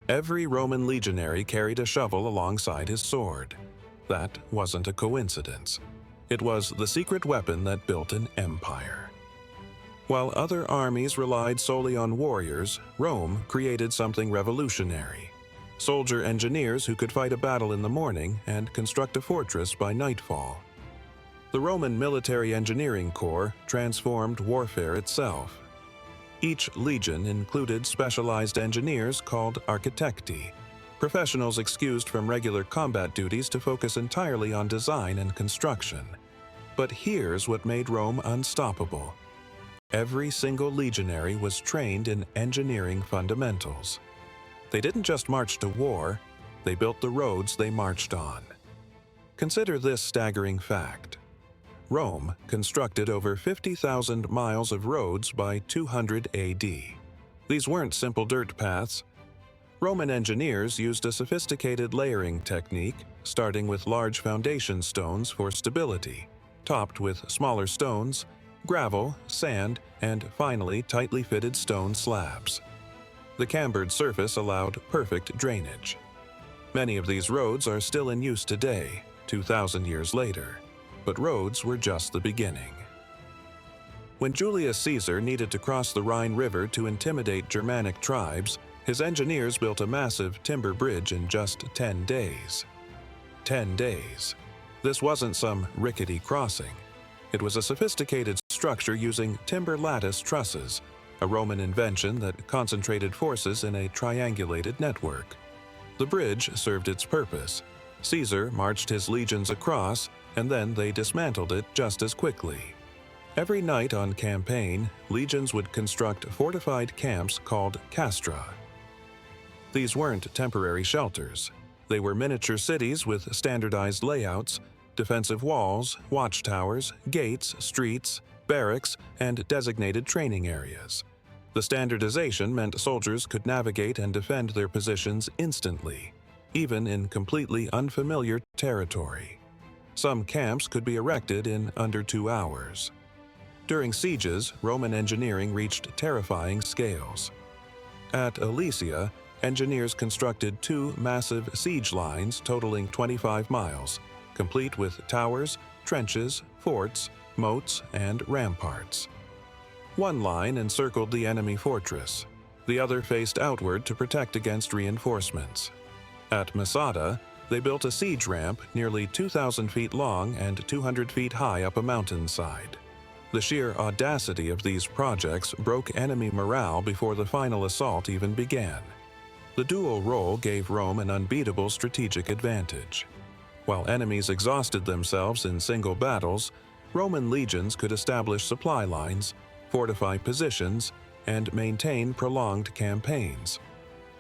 Every Roman legionary carried a shovel alongside his sword. That wasn't a coincidence. It was the secret weapon that built an empire. While other armies relied solely on warriors, Rome created something revolutionary: soldier engineers who could fight a battle in the morning and construct a fortress by nightfall. The Roman military engineering corps transformed warfare itself. Each legion included specialized engineers called architecti, professionals excused from regular combat duties to focus entirely on design and construction. But here's what made Rome unstoppable. Every single legionary was trained in engineering fundamentals. They didn't just march to war, they built the roads they marched on. Consider this staggering fact. Rome constructed over 50,000 miles of roads by 200 AD. These weren't simple dirt paths. Roman engineers used a sophisticated layering technique, starting with large foundation stones for stability, topped with smaller stones, gravel, sand, and finally tightly fitted stone slabs. The cambered surface allowed perfect drainage. Many of these roads are still in use today, 2,000 years later. But roads were just the beginning. When Julius Caesar needed to cross the Rhine River to intimidate Germanic tribes, his engineers built a massive timber bridge in just 10 days. 10 days. This wasn't some rickety crossing. It was a sophisticated structure using timber lattice trusses, a Roman invention that concentrated forces in a triangulated network. The bridge served its purpose. Caesar marched his legions across, and then they dismantled it just as quickly. Every night on campaign, legions would construct fortified camps called castra. These weren't temporary shelters. They were miniature cities with standardized layouts, defensive walls, watchtowers, gates, streets, barracks, and designated training areas. The standardization meant soldiers could navigate and defend their positions instantly, even in completely unfamiliar territory. Some camps could be erected in under 2 hours. During sieges, Roman engineering reached terrifying scales. At Alesia, engineers constructed 2 massive siege lines totaling 25 miles, complete with towers, trenches, forts, moats, and ramparts. One line encircled the enemy fortress. The other faced outward to protect against reinforcements. At Masada, they built a siege ramp nearly 2,000 feet long and 200 feet high up a mountainside. The sheer audacity of these projects broke enemy morale before the final assault even began. The dual role gave Rome an unbeatable strategic advantage. While enemies exhausted themselves in single battles, Roman legions could establish supply lines, fortify positions, and maintain prolonged campaigns.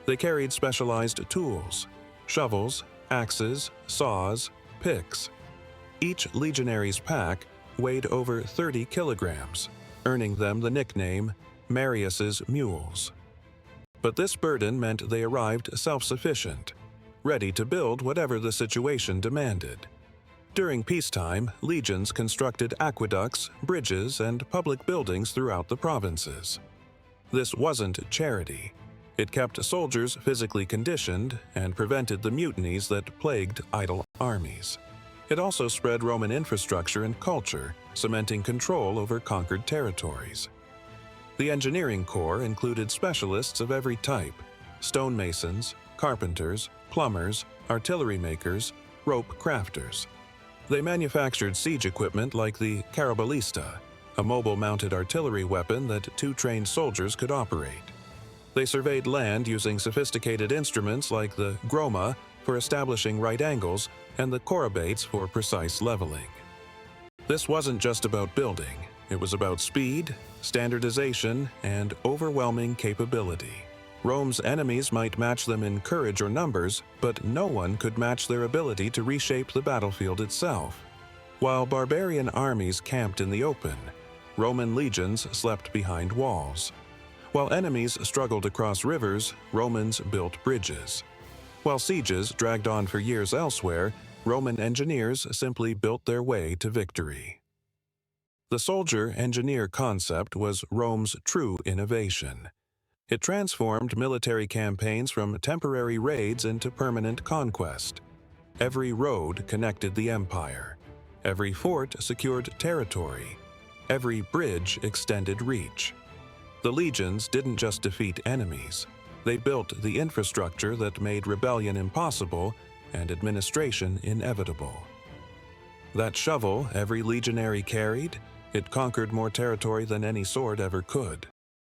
They carried specialized tools: shovels, axes, saws, picks. Each legionary's pack weighed over 30 kilograms, earning them the nickname Marius's Mules. But this burden meant they arrived self-sufficient, ready to build whatever the situation demanded. During peacetime, legions constructed aqueducts, bridges, and public buildings throughout the provinces. This wasn't charity. It kept soldiers physically conditioned and prevented the mutinies that plagued idle armies. It also spread Roman infrastructure and culture, cementing control over conquered territories. The engineering corps included specialists of every type: stonemasons, carpenters, plumbers, artillery makers, rope crafters. They manufactured siege equipment like the caraballista, a mobile-mounted artillery weapon that 2 trained soldiers could operate. They surveyed land using sophisticated instruments like the groma for establishing right angles and the corabates for precise leveling. This wasn't just about building. It was about speed, standardization, and overwhelming capability. Rome's enemies might match them in courage or numbers, but no one could match their ability to reshape the battlefield itself. While barbarian armies camped in the open, Roman legions slept behind walls. While enemies struggled across rivers, Romans built bridges. While sieges dragged on for years elsewhere, Roman engineers simply built their way to victory. The soldier-engineer concept was Rome's true innovation. It transformed military campaigns from temporary raids into permanent conquest. Every road connected the empire. Every fort secured territory. Every bridge extended reach. The legions didn't just defeat enemies. They built the infrastructure that made rebellion impossible and administration inevitable. That shovel every legionary carried, it conquered more territory than any sword ever could.